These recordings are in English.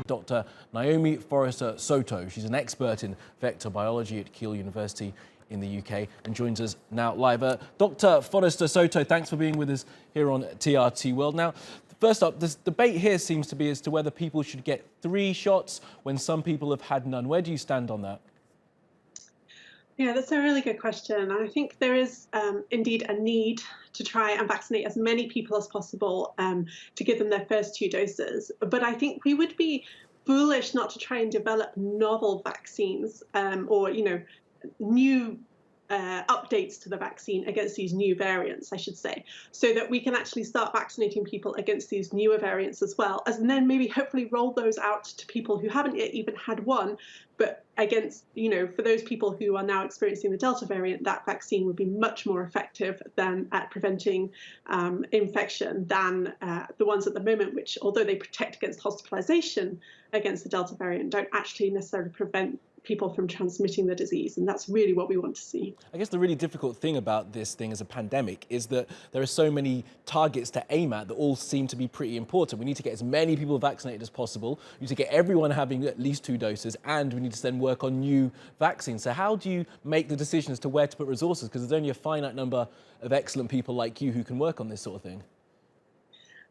Dr. Naomi Forrester-Soto. She's an expert in vector biology at Keele University in the UK and joins us now live. Dr. Forrester-Soto, thanks for being with us here on TRT World. Now, first up, this debate here seems to be as to whether people should get 3 shots when some people have had none. Where do you stand on that? Yeah, that's a really good question. And I think there is indeed a need to try and vaccinate as many people as possible to give them their first 2 doses. But I think we would be foolish not to try and develop novel vaccines or, new updates to the vaccine against these new variants, I should say, so that we can actually start vaccinating people against these newer variants as well, and then maybe hopefully roll those out to people who haven't yet even had one, but against, for those people who are now experiencing the Delta variant, that vaccine would be much more effective than at preventing infection than the ones at the moment, which, although they protect against hospitalization against the Delta variant, don't actually necessarily prevent people from transmitting the disease, and that's really what we want to see. I guess the really difficult thing about this thing as a pandemic is that there are so many targets to aim at that all seem to be pretty important. We need to get as many people vaccinated as possible. We need to get everyone having at least 2 doses, and we need to then work on new vaccines. So how do you make the decision as to where to put resources? Because there's only a finite number of excellent people like you who can work on this sort of thing.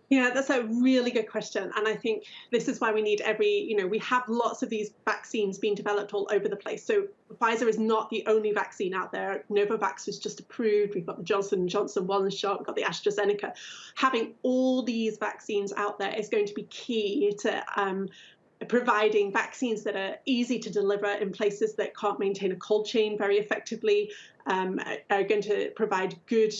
Yeah, that's a really good question. And I think this is why we need we have lots of these vaccines being developed all over the place. So Pfizer is not the only vaccine out there. Novavax was just approved. We've got the Johnson & Johnson one shot. We've got the AstraZeneca. Having all these vaccines out there is going to be key to providing vaccines that are easy to deliver in places that can't maintain a cold chain very effectively, are going to provide good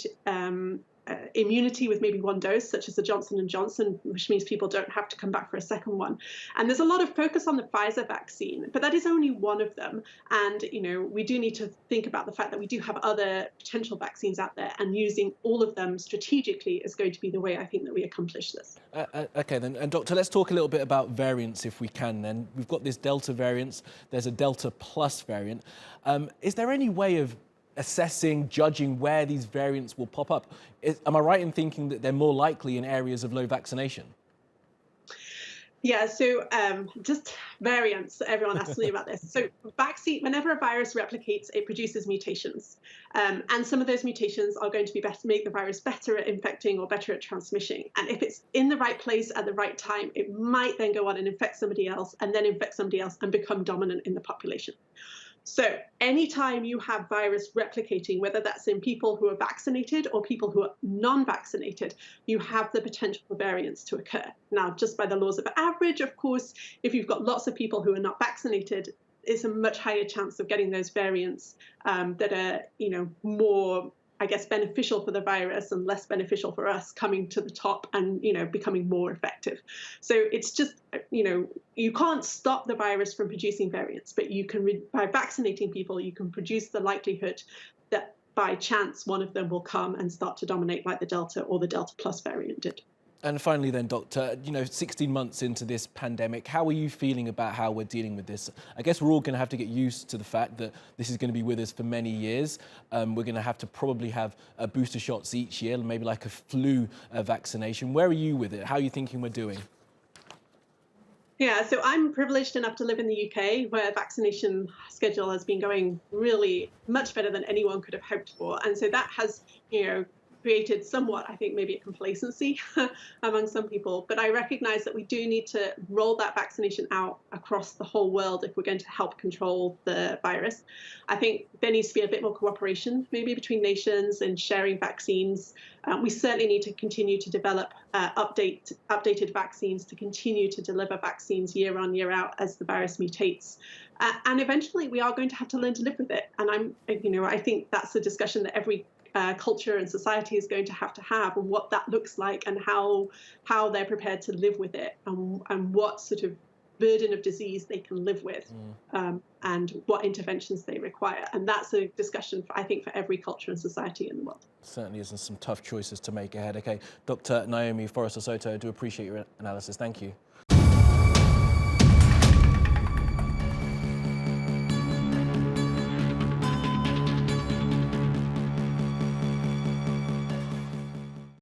immunity with maybe 1 dose, such as the Johnson & Johnson, which means people don't have to come back for a second one. And there's a lot of focus on the Pfizer vaccine, but that is only one of them. And, we do need to think about the fact that we do have other potential vaccines out there, and using all of them strategically is going to be the way I think that we accomplish this. Okay, then. And Doctor, let's talk a little bit about variants if we can then. We've got this Delta variant, there's a Delta plus variant. Is there any way of assessing, judging where these variants will pop up? Am I right in thinking that they're more likely in areas of low vaccination? Yeah, so just variants, everyone asks me about this. So whenever a virus replicates, it produces mutations. And some of those mutations are going to be make the virus better at infecting or better at transmitting. And if it's in the right place at the right time, it might then go on and infect somebody else, and then infect somebody else and become dominant in the population. So anytime you have virus replicating, whether that's in people who are vaccinated or people who are non-vaccinated, you have the potential for variants to occur. Now, just by the laws of average, of course, if you've got lots of people who are not vaccinated, it's a much higher chance of getting those variants that are, more, beneficial for the virus and less beneficial for us coming to the top and, becoming more effective. So it's just, you can't stop the virus from producing variants, but you can, by vaccinating people, you can reduce the likelihood that by chance one of them will come and start to dominate like the Delta or the Delta plus variant did. And finally then, Doctor, 16 months into this pandemic, how are you feeling about how we're dealing with this? I guess we're all going to have to get used to the fact that this is going to be with us for many years. We're going to have to probably have booster shots each year, maybe like a flu vaccination. Where are you with it? How are you thinking we're doing? Yeah, so I'm privileged enough to live in the UK, where vaccination schedule has been going really much better than anyone could have hoped for. And so that has, created somewhat, I think, maybe a complacency among some people. But I recognize that we do need to roll that vaccination out across the whole world if we're going to help control the virus. I think there needs to be a bit more cooperation, maybe between nations and sharing vaccines. We certainly need to continue to develop updated vaccines to continue to deliver vaccines year on, year out as the virus mutates. And eventually we are going to have to learn to live with it. And I think that's a discussion that every culture and society is going to have, and what that looks like, and how they're prepared to live with it, and what sort of burden of disease they can live with, and what interventions they require. And that's a discussion, I think, for every culture and society in the world. Certainly is, and some tough choices to make ahead. Okay, Dr. Naomi Forrester-Soto, I do appreciate your analysis. Thank you.